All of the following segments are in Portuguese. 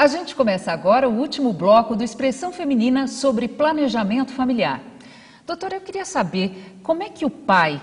A gente começa agora o último bloco do Expressão Feminina sobre planejamento familiar. Doutora, eu queria saber como é que o pai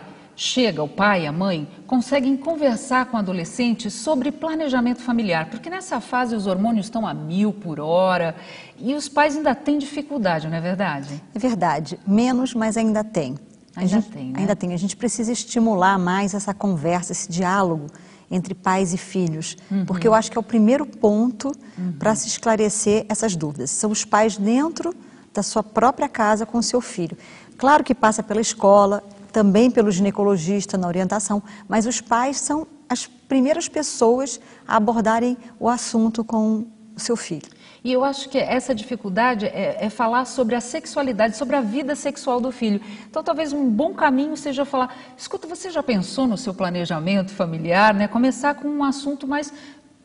a mãe, conseguem conversar com o adolescente sobre planejamento familiar, porque nessa fase os hormônios estão a 1000 por hora e os pais ainda têm dificuldade, não é verdade? É verdade, menos, mas ainda tem. Ainda tem. A gente precisa estimular mais essa conversa, esse diálogo entre pais e filhos, porque eu acho que é o primeiro ponto para se esclarecer essas dúvidas. São os pais dentro da sua própria casa com o seu filho. Claro que passa pela escola, também pelo ginecologista na orientação, mas os pais são as primeiras pessoas a abordarem o assunto com o seu filho. E eu acho que essa dificuldade é falar sobre a sexualidade, sobre a vida sexual do filho. Então, talvez um bom caminho seja falar, escuta, você já pensou no seu planejamento familiar, né? Começar com um assunto mais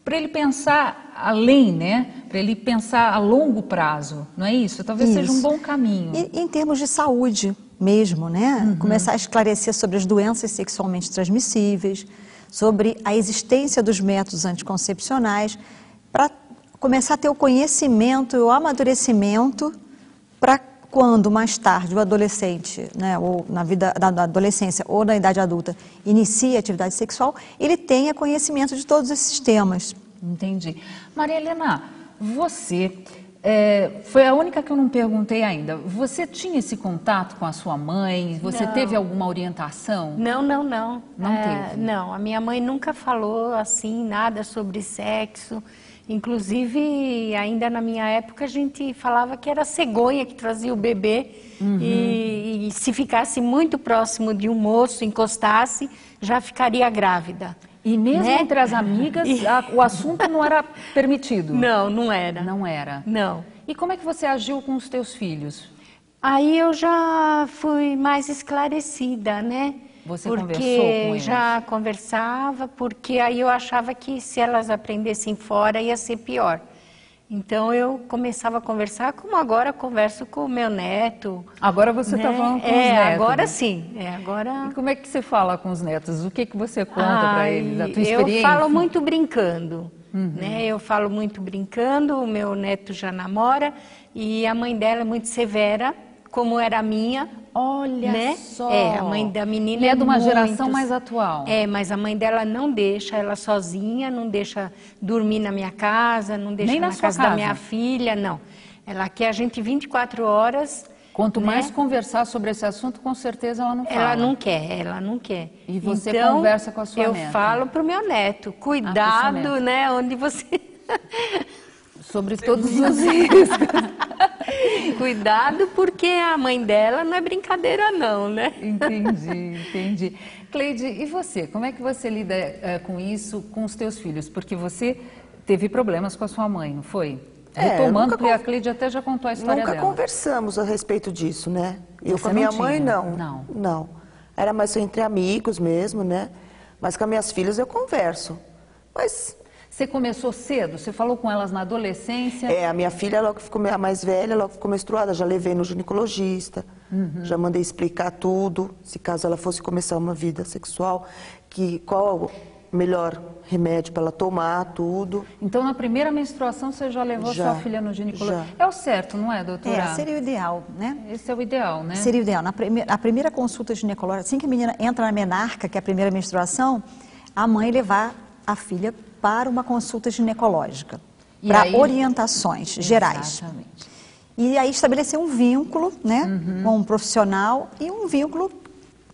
para ele pensar além, né? Para ele pensar a longo prazo, não é isso? Talvez seja um bom caminho. E em termos de saúde mesmo, né? Começar a esclarecer sobre as doenças sexualmente transmissíveis, sobre a existência dos métodos anticoncepcionais, para começar a ter o conhecimento e o amadurecimento para quando mais tarde o adolescente, né, ou na vida da adolescência ou na idade adulta, inicia a atividade sexual, ele tenha conhecimento de todos esses temas. Entendi. Maria Helena, você foi a única que eu não perguntei ainda. Você tinha esse contato com a sua mãe? Você teve alguma orientação? Não. Não teve? Não, a minha mãe nunca falou assim nada sobre sexo. Inclusive, ainda na minha época, a gente falava que era cegonha que trazia o bebê e se ficasse muito próximo de um moço, encostasse, já ficaria grávida. E mesmo entre as amigas, o assunto não era permitido? Não era. Não era? Não. E como é que você agiu com os teus filhos? Aí eu já fui mais esclarecida, né? Você conversou com eles? Já conversava, porque aí eu achava que se elas aprendessem fora ia ser pior. Então eu começava a conversar, como agora converso com o meu neto. Agora você está falando com os netos? Agora sim. Agora... E como é que você fala com os netos? O que você conta para eles? A tua experiência? Eu falo muito brincando. Né? Eu falo muito brincando, o meu neto já namora e a mãe dela é muito severa, como era a minha. Olha, né? Só! A mãe da menina é de uma geração mais atual. Mas a mãe dela não deixa ela sozinha, não deixa dormir na minha casa, não deixa na casa da minha filha, não. Ela quer a gente 24 horas. Quanto mais conversar sobre esse assunto, com certeza ela não fala. Ela não quer. E você conversa com a sua neta? Eu falo pro meu neto, cuidado, né, onde você... Sobre todos os riscos. Cuidado, porque a mãe dela não é brincadeira não, né? Entendi. Cleide, e você? Como é que você lida com isso com os teus filhos? Porque você teve problemas com a sua mãe, não foi? Retomando, porque a Cleide até já contou a história dela. Nunca conversamos a respeito disso, né? Eu com a minha mãe, não. Era mais entre amigos mesmo, né? Mas com as minhas filhas eu converso. Mas... Você começou cedo? Você falou com elas na adolescência? A minha filha, logo que ficou a mais velha, logo que ficou menstruada, já levei no ginecologista, já mandei explicar tudo, se caso ela fosse começar uma vida sexual, qual o melhor remédio para ela tomar, tudo. Então, na primeira menstruação, você já levou sua filha no ginecologista? É o certo, não é, doutora? Seria o ideal, né? Esse é o ideal, né? Seria o ideal. Na primeira consulta ginecológica, assim que a menina entra na menarca, que é a primeira menstruação, a mãe levar a filha para uma consulta ginecológica, para orientações gerais. Exatamente. E aí estabelecer um vínculo, né, com um profissional e um vínculo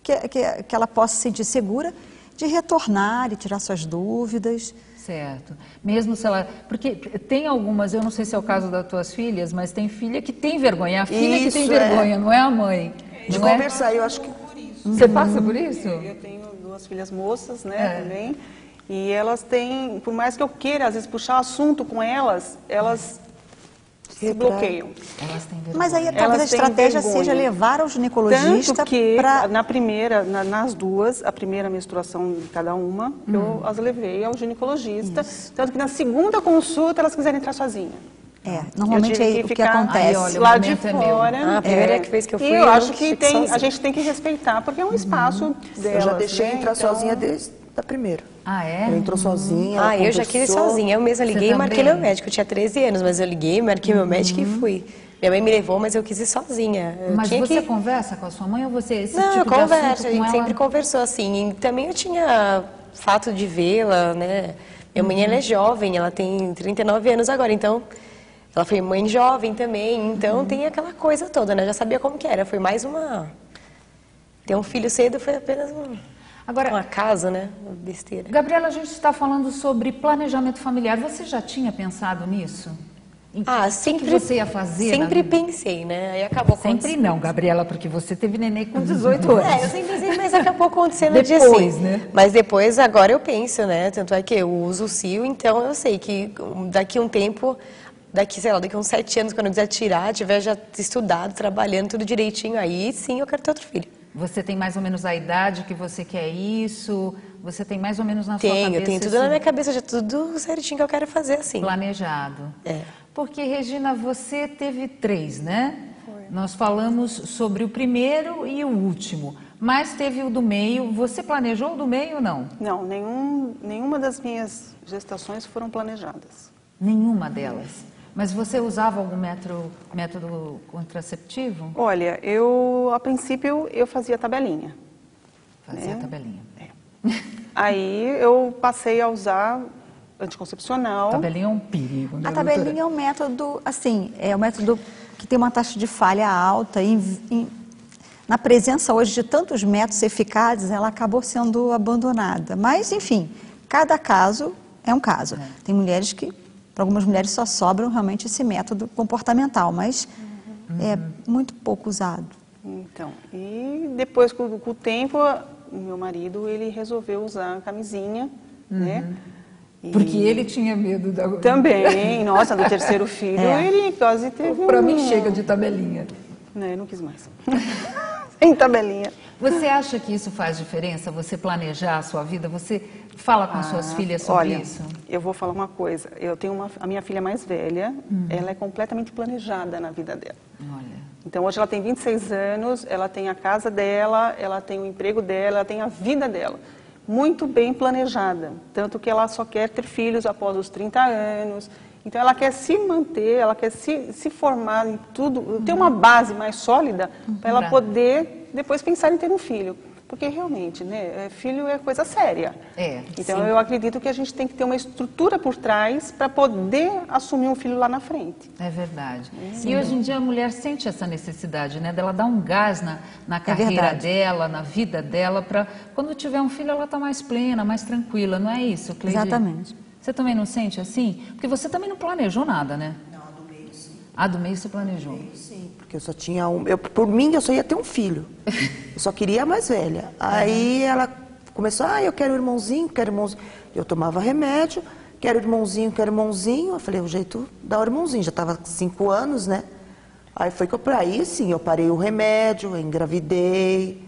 que ela possa se sentir segura de retornar e tirar suas dúvidas. Certo. Mesmo se ela... Porque tem algumas, eu não sei se é o caso das tuas filhas, mas tem filha que tem vergonha. A filha que tem vergonha, não é a mãe. De conversar, eu acho que... Você passa por isso? Eu tenho 2 filhas moças, né, também. E elas têm, por mais que eu queira, às vezes, puxar assunto com elas, elas se bloqueiam. Elas têm vergonha. Mas aí talvez a estratégia seja levar ao ginecologista. Tanto que, nas duas, a primeira menstruação de cada uma, eu as levei ao ginecologista. Isso. Tanto que na segunda consulta elas quiserem entrar sozinhas. Normalmente é o que acontece. Olha, lá de fora. A primeira que fez que eu fui. E eu acho que a gente tem que respeitar, porque é um espaço delas. Eu já deixei entrar sozinha da primeira. Ah, é? Ela entrou sozinha. Ah, eu já quis ir sozinha. Eu mesma liguei e marquei meu médico. Eu tinha 13 anos, mas eu liguei, marquei meu médico e fui. Minha mãe me levou, mas eu quis ir sozinha. Mas você conversa com a sua mãe ou você esse Não, tipo eu de converso, assunto a gente com sempre ela? conversou assim. E também eu tinha fato de vê-la, né? Minha mãe, ela é jovem, ela tem 39 anos agora, então ela foi mãe jovem também, então tem aquela coisa toda, né? Eu já sabia como que era, foi mais uma... Ter um filho cedo foi apenas uma casa, né? Uma besteira. Gabriela, a gente está falando sobre planejamento familiar. Você já tinha pensado nisso? Sempre. O que você ia fazer? Sempre pensei, né? Aí acabou Sempre não, Gabriela, porque você teve neném com 18 anos. Eu sempre pensei, mas acabou acontecendo depois, assim. Né? Mas depois, agora eu penso, né? Tanto é que eu uso o CIO, então eu sei que daqui a um tempo, daqui a uns 7 anos, quando eu quiser tirar, tiver já estudado, trabalhando, tudo direitinho, aí sim eu quero ter outro filho. Você tem mais ou menos a idade que você quer isso? Você tem mais ou menos na sua cabeça? Tenho tudo na minha cabeça, já tudo certinho que eu quero fazer assim. Planejado. É. Porque, Regina, você teve 3, né? Foi. Nós falamos sobre o primeiro e o último, mas teve o do meio. Você planejou o do meio ou não? Não, nenhuma das minhas gestações foram planejadas. Nenhuma delas? Mas você usava algum método contraceptivo? Olha, a princípio, eu fazia tabelinha. Fazia tabelinha. Aí eu passei a usar anticoncepcional. A tabelinha é um perigo, né, A tabelinha é um método, assim, é um método que tem uma taxa de falha alta. Na presença hoje de tantos métodos eficazes, ela acabou sendo abandonada. Mas, enfim, cada caso é um caso. Tem mulheres que, para algumas mulheres, só sobram realmente esse método comportamental, mas é muito pouco usado. Então, e depois, com o tempo, meu marido, ele resolveu usar a camisinha, né? Porque ele tinha medo da... Também, nossa, do 3º filho, ele quase teve Para mim chega de tabelinha. Não, eu não quis mais. Sem tabelinha. Você acha que isso faz diferença, você planejar a sua vida? Você fala com as suas filhas sobre isso? Eu vou falar uma coisa. Eu tenho a minha filha mais velha, ela é completamente planejada na vida dela. Olha. Então, hoje ela tem 26 anos, ela tem a casa dela, ela tem o emprego dela, ela tem a vida dela. Muito bem planejada. Tanto que ela só quer ter filhos após os 30 anos. Então, ela quer se manter, ela quer se formar em tudo, ter uma base mais sólida para ela poder depois pensar em ter um filho. Porque realmente, né, filho é coisa séria. Então, eu acredito que a gente tem que ter uma estrutura por trás para poder assumir um filho lá na frente. É verdade. E hoje em dia a mulher sente essa necessidade, né, dela dar um gás na carreira dela, na vida dela, para quando tiver um filho ela está mais plena, mais tranquila, não é isso, Cleide? Exatamente. Você também não sente assim? Porque você também não planejou nada, né? Não, a do meio sim. A do meio você planejou? Sim, porque eu só tinha um... por mim, eu só ia ter um filho. Eu só queria a mais velha. Aí ela começou, eu quero irmãozinho, quero irmãozinho. Eu tomava remédio, quero irmãozinho, quero irmãozinho. Eu falei, o jeito dá o irmãozinho. Já estava com 5 anos, né? Aí foi que aí sim, eu parei o remédio, eu engravidei.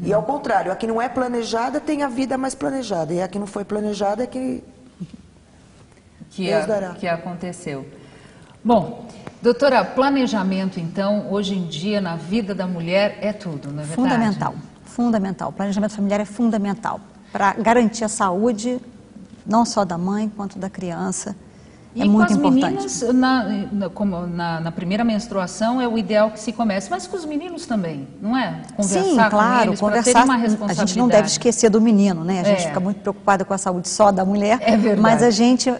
E ao contrário, a que não é planejada tem a vida mais planejada. E a que não foi planejada é que... que aconteceu. Bom, doutora, planejamento, então, hoje em dia, na vida da mulher, é tudo, não é verdade? Fundamental, fundamental. O planejamento familiar é fundamental para garantir a saúde, não só da mãe, quanto da criança. É muito importante. E com as meninas, na primeira menstruação, é o ideal que se comece, mas com os meninos também, não é? Conversar com eles, conversar, uma responsabilidade. A gente não deve esquecer do menino, né? A gente fica muito preocupada com a saúde só da mulher, mas a gente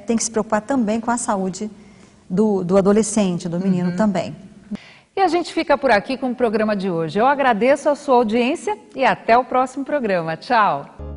tem que se preocupar também com a saúde do adolescente, do menino também. E a gente fica por aqui com o programa de hoje. Eu agradeço a sua audiência e até o próximo programa. Tchau!